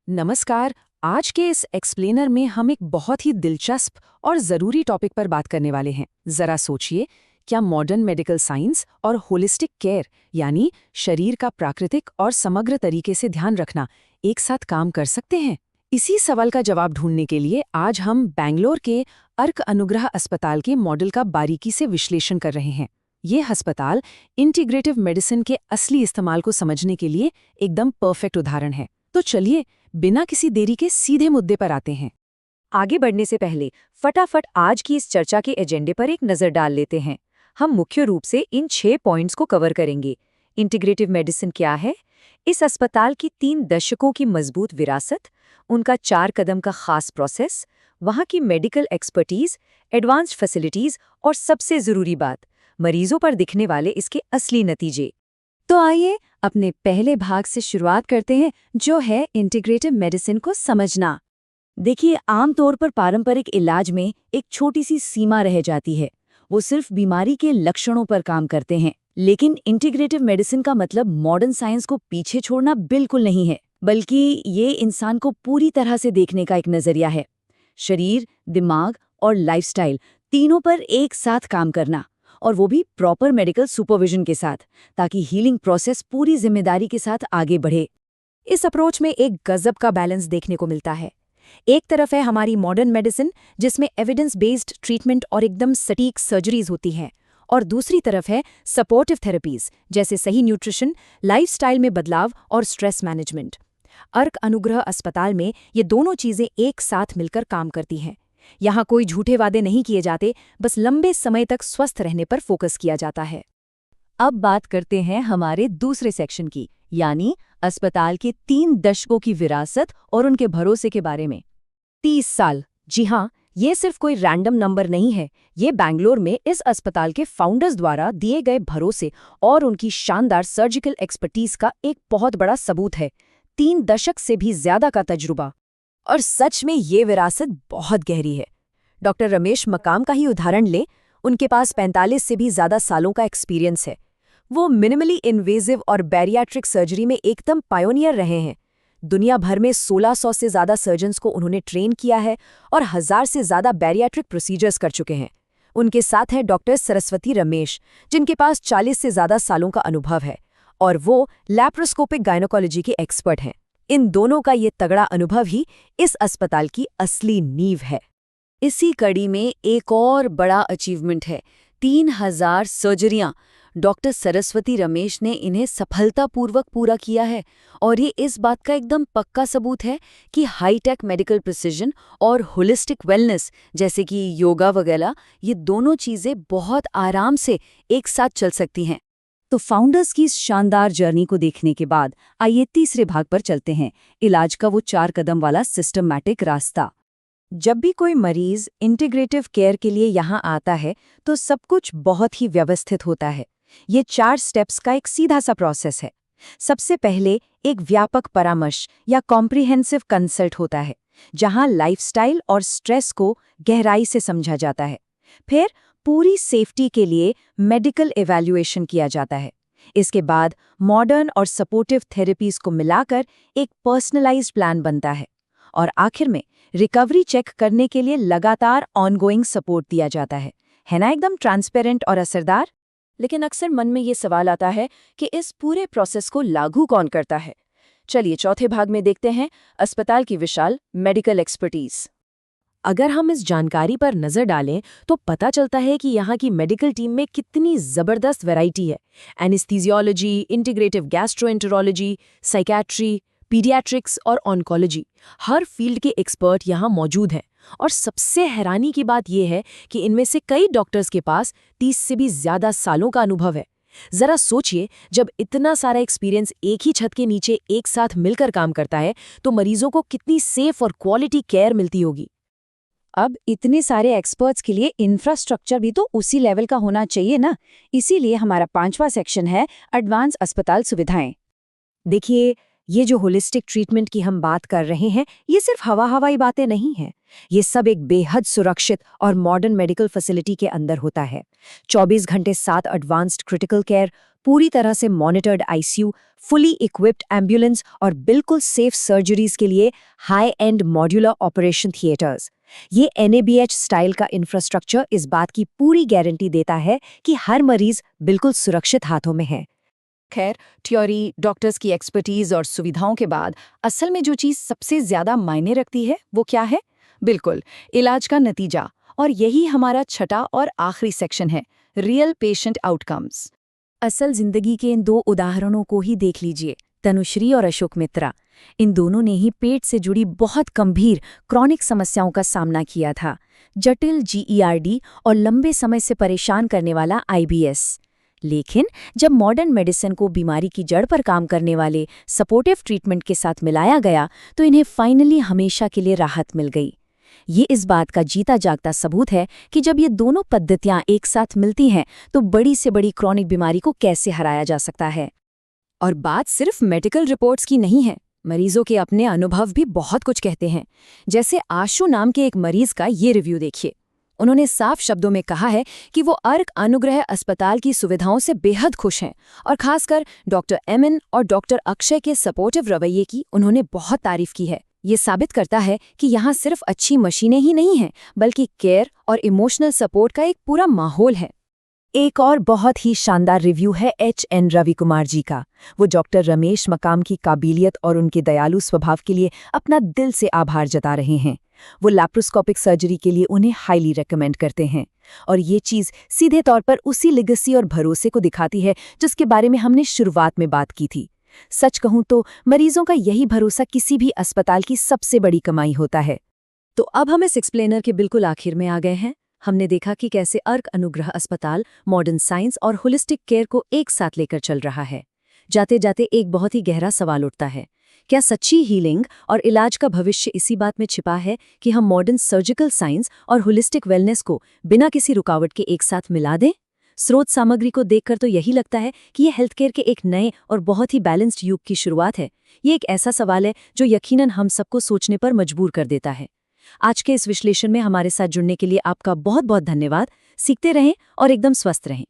नमस्कार। आज के इस एक्सप्लेनर में हम एक बहुत ही दिलचस्प और ज़रूरी टॉपिक पर बात करने वाले हैं। ज़रा सोचिए, क्या मॉडर्न मेडिकल साइंस और होलिस्टिक केयर यानी शरीर का प्राकृतिक और समग्र तरीके से ध्यान रखना एक साथ काम कर सकते हैं? इसी सवाल का जवाब ढूंढने के लिए आज हम बेंगलोर के अर्क अनुग्रह अस्पताल के मॉडल का बारीकी से विश्लेषण कर रहे हैं। ये अस्पताल इंटीग्रेटिव मेडिसिन के असली इस्तेमाल को समझने के लिए एकदम परफेक्ट उदाहरण है। तो चलिए, बिना किसी देरी के सीधे मुद्दे पर आते हैं। आगे बढ़ने से पहले फटाफट आज की इस चर्चा के एजेंडे पर एक नज़र डाल लेते हैं। हम मुख्य रूप से इन 6 पॉइंट्स को कवर करेंगे। इंटीग्रेटिव मेडिसिन क्या है, इस अस्पताल की 3 दशकों की मजबूत विरासत, उनका 4 कदम का खास प्रोसेस, वहाँ की मेडिकल एक्सपर्टीज, एडवांस्ड फैसिलिटीज और सबसे ज़रूरी बात, मरीजों पर दिखने वाले इसके असली नतीजे। तो आइए अपने पहले भाग से शुरुआत करते हैं, जो है इंटीग्रेटिव मेडिसिन को समझना। देखिए, आमतौर पर पारंपरिक इलाज में एक छोटी सी सीमा रह जाती है। वो सिर्फ बीमारी के लक्षणों पर काम करते हैं। लेकिन इंटीग्रेटिव मेडिसिन का मतलब मॉडर्न साइंस को पीछे छोड़ना बिल्कुल नहीं है, बल्कि ये इंसान को पूरी तरह से देखने का एक नजरिया है। शरीर, दिमाग और लाइफस्टाइल तीनों पर एक साथ काम करना, और वो भी प्रॉपर मेडिकल सुपरविजन के साथ, ताकि हीलिंग प्रोसेस पूरी जिम्मेदारी के साथ आगे बढ़े। इस अप्रोच में एक गजब का बैलेंस देखने को मिलता है। एक तरफ है हमारी मॉडर्न मेडिसिन, जिसमें एविडेंस बेस्ड ट्रीटमेंट और एकदम सटीक सर्जरीज होती हैं, और दूसरी तरफ है सपोर्टिव थेरेपीज, जैसे सही न्यूट्रिशन, लाइफस्टाइल में बदलाव और स्ट्रेस मैनेजमेंट। अर्क अनुग्रह अस्पताल में ये दोनों चीजें एक साथ मिलकर काम करती हैं। यहाँ कोई झूठे वादे नहीं किए जाते, बस लंबे समय तक स्वस्थ रहने पर फोकस किया जाता है। अब बात करते हैं हमारे दूसरे सेक्शन की, यानी अस्पताल के 3 दशकों की विरासत और उनके भरोसे के बारे में। 30 साल, जी हाँ, ये सिर्फ कोई रैंडम नंबर नहीं है। ये बेंगलोर में इस अस्पताल के फाउंडर्स द्वारा दिए गए भरोसे और उनकी शानदार सर्जिकल एक्सपर्टीज का एक बहुत बड़ा सबूत है। 3 दशक से भी ज्यादा का तजुर्बा। और सच में ये विरासत बहुत गहरी है। डॉक्टर रमेश मकाम का ही उदाहरण लें, उनके पास 45 से भी ज्यादा सालों का एक्सपीरियंस है। वो मिनिमली इन्वेजिव और बैरियाट्रिक सर्जरी में एकदम पायोनियर रहे हैं। दुनिया भर में 1600 से ज्यादा सर्जन्स को उन्होंने ट्रेन किया है और 1000 से ज्यादा बैरियाट्रिक प्रोसीजर्स कर चुके हैं। उनके साथ है डॉक्टर सरस्वती रमेश, जिनके पास 40 से ज्यादा सालों का अनुभव है, और वो लैप्रोस्कोपिक गायनोकोलॉजी के एक्सपर्ट हैं। इन दोनों का ये तगड़ा अनुभव ही इस अस्पताल की असली नींव है। इसी कड़ी में एक और बड़ा अचीवमेंट है, 3000 सर्जरियां। डॉक्टर सरस्वती रमेश ने इन्हें सफलतापूर्वक पूरा किया है, और ये इस बात का एकदम पक्का सबूत है कि हाईटेक मेडिकल प्रिसिजन और होलिस्टिक वेलनेस, जैसे कि योगा वगैरह, ये दोनों चीज़ें बहुत आराम से एक साथ चल सकती हैं। तो फाउंडर्स की इस शानदार जर्नी को देखने के बाद आइए तीसरे भाग पर चलते हैं, इलाज का वो 4 कदम वाला सिस्टमैटिक रास्ता। जब भी कोई मरीज इंटीग्रेटिव केयर के लिए यहाँ आता है, तो सब कुछ बहुत ही व्यवस्थित होता है। ये 4 स्टेप्स का एक सीधा सा प्रोसेस है। सबसे पहले एक व्यापक परामर्श या कॉम्प्रिहेंसिव कंसल्ट होता है, जहाँ लाइफस्टाइल और स्ट्रेस को गहराई से समझा जाता है। फिर पूरी सेफ्टी के लिए मेडिकल एवैल्यूएशन किया जाता है। इसके बाद मॉडर्न और सपोर्टिव थेरेपीज को मिलाकर एक पर्सनलाइज्ड प्लान बनता है, और आखिर में रिकवरी चेक करने के लिए लगातार ऑनगोइंग सपोर्ट दिया जाता है ना? एकदम ट्रांसपेरेंट और असरदार। लेकिन अक्सर मन में ये सवाल आता है कि इस पूरे प्रोसेस को लागू कौन करता है? चलिए चौथे भाग में देखते हैं अस्पताल की विशाल मेडिकल एक्सपर्टीज। अगर हम इस जानकारी पर नजर डालें तो पता चलता है कि यहाँ की मेडिकल टीम में कितनी जबरदस्त वैरायटी है। Anaesthesiology, integrative gastroenterology, psychiatry, paediatrics और ऑन्कोलॉजी, हर फील्ड के एक्सपर्ट यहाँ मौजूद हैं। और सबसे हैरानी की बात यह है कि इनमें से कई डॉक्टर्स के पास 30 से भी ज्यादा सालों का अनुभव है। जरा सोचिए, जब इतना सारा एक्सपीरियंस एक ही छत के नीचे एक साथ मिलकर काम करता है, तो मरीजों को कितनी सेफ और क्वालिटी केयर मिलती होगी। अब इतने सारे एक्सपर्ट्स के लिए इंफ्रास्ट्रक्चर भी तो उसी लेवल का होना चाहिए ना। इसीलिए हमारा 5वां सेक्शन है एडवांस अस्पताल सुविधाएं। देखिए, ये जो होलिस्टिक ट्रीटमेंट की हम बात कर रहे हैं, ये सिर्फ हवाई बातें नहीं हैं। ये सब एक बेहद सुरक्षित और मॉडर्न मेडिकल फैसिलिटी के अंदर होता है। 24 घंटे 7 एडवांस्ड क्रिटिकल केयर, पूरी तरह से monitored ICU, fully equipped ambulance और बिल्कुल सेफ सर्जरीज के लिए high and modular operation theatres. ये NABH स्टाइल का इंफ्रास्ट्रक्चर इस बात की पूरी गारंटी देता है कि हर मरीज बिल्कुल सुरक्षित हाथों में है। खैर, थ्योरी, डॉक्टर्स की एक्सपर्टीज और सुविधाओं के बाद असल में जो चीज़ सबसे ज़्यादा मायने रखती है वो क्या है? बिल्कुल, इलाज का नतीजा। और यही हमारा छठा और आखिरी सेक्शन है, रियल पेशेंट आउटकम्स। असल जिंदगी के इन 2 उदाहरणों को ही देख लीजिए, तनुश्री और अशोक मित्रा। इन दोनों ने ही पेट से जुड़ी बहुत गंभीर क्रॉनिक समस्याओं का सामना किया था, जटिल GERD और लंबे समय से परेशान करने वाला IBS। लेकिन जब मॉडर्न मेडिसिन को बीमारी की जड़ पर काम करने वाले सपोर्टिव ट्रीटमेंट के साथ मिलाया गया तो इन्हें फाइनली हमेशा के लिए राहत मिल गई। ये इस बात का जीता जागता सबूत है कि जब ये दोनों पद्धतियां एक साथ मिलती हैं तो बड़ी से बड़ी क्रॉनिक बीमारी को कैसे हराया जा सकता है। और बात सिर्फ मेडिकल रिपोर्ट्स की नहीं है, मरीजों के अपने अनुभव भी बहुत कुछ कहते हैं। जैसे आशु नाम के एक मरीज का ये रिव्यू देखिए। उन्होंने साफ शब्दों में कहा है कि वो अर्क अनुग्रह अस्पताल की सुविधाओं से बेहद खुश हैं और खासकर डॉक्टर MN और डॉक्टर अक्षय के सपोर्टिव रवैये की उन्होंने बहुत तारीफ की है। ये साबित करता है कि यहाँ सिर्फ अच्छी मशीनें ही नहीं हैं, बल्कि केयर और इमोशनल सपोर्ट का एक पूरा माहौल है। एक और बहुत ही शानदार रिव्यू है HN रवि कुमार जी का। वो डॉक्टर रमेश मकाम की काबिलियत और उनके दयालु स्वभाव के लिए अपना दिल से आभार जता रहे हैं। वो लैप्रोस्कोपिक सर्जरी के लिए उन्हें हाईली रेकमेंड करते हैं। और ये चीज़ सीधे तौर पर उसी लेगेसी और भरोसे को दिखाती है जिसके बारे में हमने शुरुआत में बात की थी। सच कहूं तो मरीजों का यही भरोसा किसी भी अस्पताल की सबसे बड़ी कमाई होता है। तो अब हम इस एक्सप्लेनर के बिल्कुल आखिर में आ गए हैं। हमने देखा कि कैसे अर्क अनुग्रह अस्पताल मॉडर्न साइंस और होलिस्टिक केयर को एक साथ लेकर चल रहा है। जाते जाते एक बहुत ही गहरा सवाल उठता है, क्या सच्ची हीलिंग और इलाज का भविष्य इसी बात में छिपा है कि हम मॉडर्न सर्जिकल साइंस और होलिस्टिक वेलनेस को बिना किसी रुकावट के एक साथ मिला दें? स्रोत सामग्री को देखकर तो यही लगता है कि ये हेल्थ केयर के एक नए और बहुत ही बैलेंस्ड युग की शुरुआत है। ये एक ऐसा सवाल है जो यकीनन हम सबको सोचने पर मजबूर कर देता है। आज के इस विश्लेषण में हमारे साथ जुड़ने के लिए आपका बहुत बहुत धन्यवाद। सीखते रहें और एकदम स्वस्थ रहें।